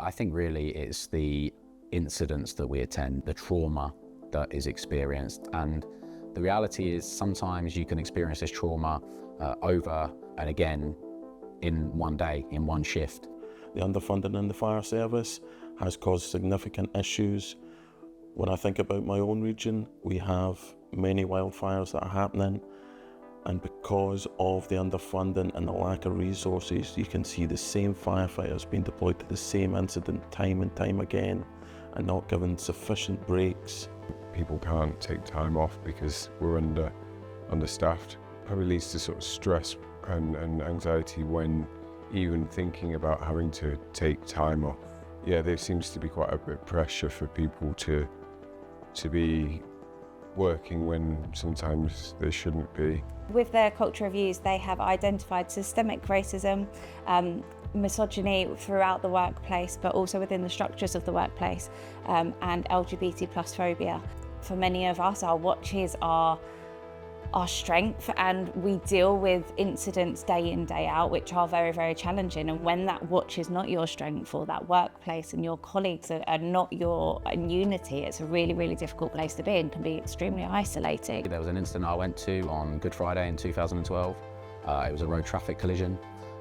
I think really it's the incidents that we attend, the trauma that is experienced. And the reality is sometimes you can experience this trauma over and again in one day, in one shift. The underfunding in the fire service has caused significant issues. When I think about my own region, we have many wildfires that are happening, and because of the underfunding and the lack of resources, you can see the same firefighters being deployed to the same incident time and time again and not given sufficient breaks. People can't take time off because we're understaffed. Probably leads to sort of stress and anxiety when even thinking about having to take time off. Yeah, there seems to be quite a bit of pressure for people to be working when sometimes they shouldn't be. With their culture reviews, they have identified systemic racism, misogyny throughout the workplace, but also within the structures of the workplace, and LGBT plus phobia. For many of us, our watches are our strength, and we deal with incidents day in, day out, which are very, very challenging. And when that watch is not your strength, or that workplace and your colleagues are not your unity, it's a really, really difficult place to be and can be extremely isolating. There was an incident I went to on Good Friday in 2012. It was a road traffic collision,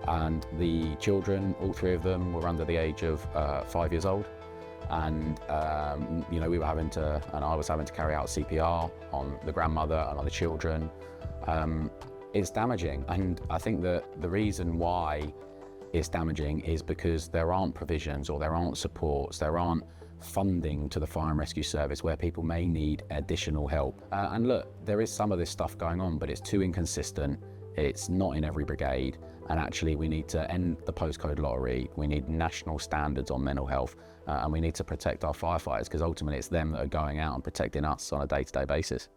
and the children, all three of them, were under the age of 5 years old. And we were having to, and I was having to carry out CPR on the grandmother and on the children. It's damaging, and I think that the reason why it's damaging is because there aren't provisions, or there aren't supports, there aren't funding to the fire and rescue service where people may need additional help. And look, there is some of this stuff going on, but it's too inconsistent. It's not in every brigade, and actually we need to end the postcode lottery. We need national standards on mental health, and we need to protect our firefighters, because ultimately it's them that are going out and protecting us on a day-to-day basis.